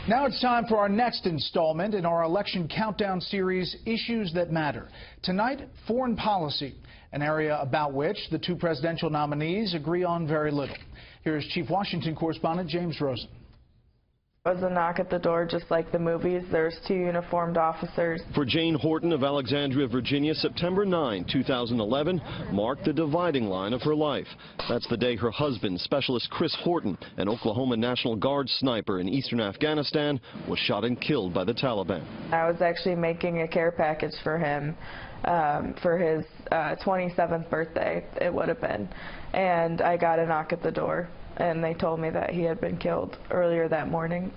Now it's time for our next installment in our election countdown series, Issues That Matter. Tonight, foreign policy, an area about which the two presidential nominees agree on very little. Here's Chief Washington correspondent James Rosen. It was a knock at the door, just like the movies. There's two uniformed officers. For Jane Horton of Alexandria, Virginia, September 9, 2011 marked the dividing line of her life. That's the day her husband, Specialist Chris Horton, an Oklahoma National Guard sniper in eastern Afghanistan, was shot and killed by the Taliban. I was actually making a care package for him for his 27th birthday, it would have been. And I got a knock at the door, and they told me that he had been killed earlier that morning.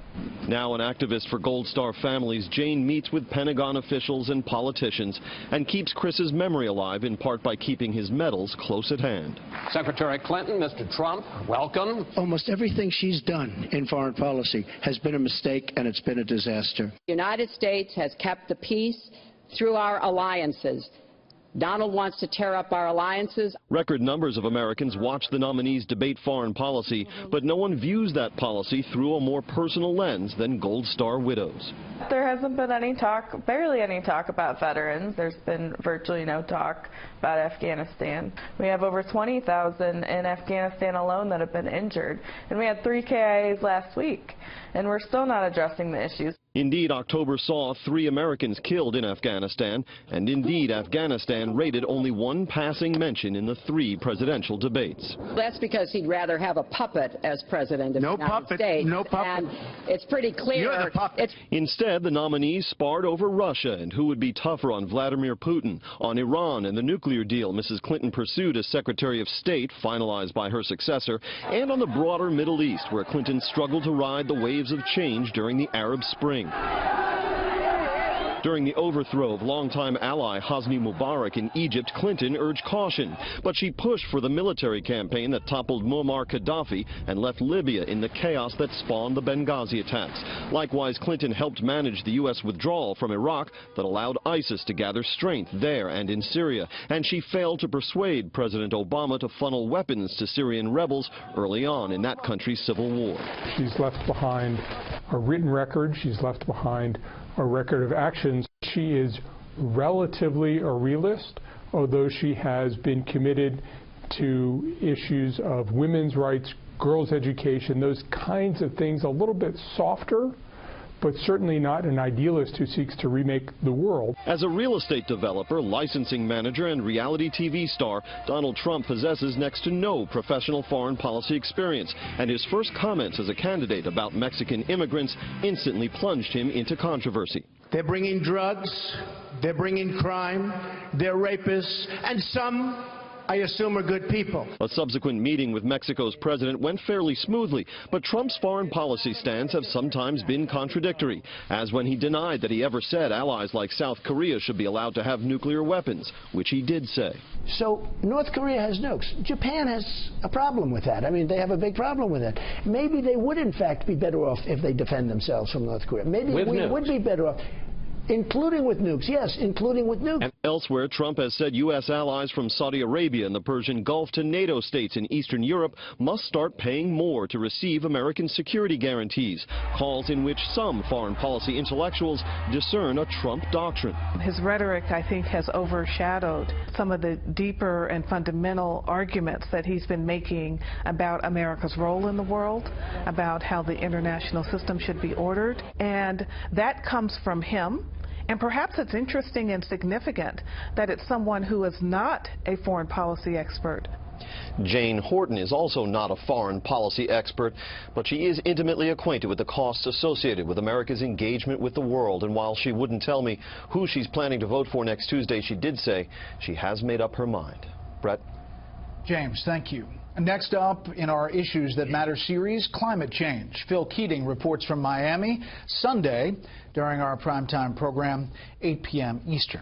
Now an activist for Gold Star families, Jane meets with Pentagon officials and politicians and keeps Chris's memory alive in part by keeping his medals close at hand. Secretary Clinton, Mr. Trump, welcome. Almost everything she's done in foreign policy has been a mistake, and it's been a disaster. The United States has kept the peace through our alliances. Donald wants to tear up our alliances. Record numbers of Americans watch the nominees debate foreign policy, but no one views that policy through a more personal lens than Gold Star widows. There hasn't been any talk, barely any talk about veterans. There's been virtually no talk about Afghanistan. We have over 20,000 in Afghanistan alone that have been injured, and we had 3 KIAs last week, and we're still not addressing the issues. Indeed, October saw 3 Americans killed in Afghanistan, and indeed, Afghanistan rated only one passing mention in the 3 presidential debates. That's because he'd rather have a puppet as president of the United States. No puppet. And it's pretty clear. You're the puppet. Instead, the nominees sparred over Russia and who would be tougher on Vladimir Putin. On Iran and the nuclear deal Mrs. Clinton pursued as Secretary of State, finalized by her successor, and on the broader Middle East, where Clinton struggled to ride the waves of change during the Arab Spring. During the overthrow of longtime ally Hosni Mubarak in Egypt, Clinton urged caution, but she pushed for the military campaign that toppled Muammar Gaddafi and left Libya in the chaos that spawned the Benghazi attacks. Likewise, Clinton helped manage the U.S. withdrawal from Iraq that allowed ISIS to gather strength there and in Syria, and she failed to persuade President Obama to funnel weapons to Syrian rebels early on in that country's civil war. She's left behind a written record. She's left behind a record of actions. She is relatively a realist, although she has been committed to issues of women's rights, girls' education, those kinds of things, a little bit softer, but certainly not an idealist who seeks to remake the world. As a real estate developer, licensing manager, and reality TV star, Donald Trump possesses next to no professional foreign policy experience, and his first comments as a candidate about Mexican immigrants instantly plunged him into controversy. They're bringing drugs, they're bringing crime, they're rapists, and some, I assume, are good people. A subsequent meeting with Mexico's president went fairly smoothly, but Trump's foreign policy stance have sometimes been contradictory, as when he denied that he ever said allies like South Korea should be allowed to have nuclear weapons, which he did say. So North Korea has nukes. Japan has a problem with that. I mean, they have a big problem with it. Maybe they would, in fact, be better off if they defend themselves from North Korea. Maybe we would be better off. Including with nukes, yes, including with nukes. And elsewhere, Trump has said U.S. allies from Saudi Arabia and the Persian Gulf to NATO states in Eastern Europe must start paying more to receive American security guarantees, calls in which some foreign policy intellectuals discern a Trump doctrine. His rhetoric, I think, has overshadowed some of the deeper and fundamental arguments that he's been making about America's role in the world, about how the international system should be ordered, and that comes from him. And perhaps it's interesting and significant that it's someone who is not a foreign policy expert. Jane Horton is also not a foreign policy expert, but she is intimately acquainted with the costs associated with America's engagement with the world. And while she wouldn't tell me who she's planning to vote for next Tuesday, she did say she has made up her mind. Brett? James, thank you. Next up in our Issues That Matter series, climate change. Phil Keating reports from Miami Sunday during our primetime program, 8 p.m. Eastern.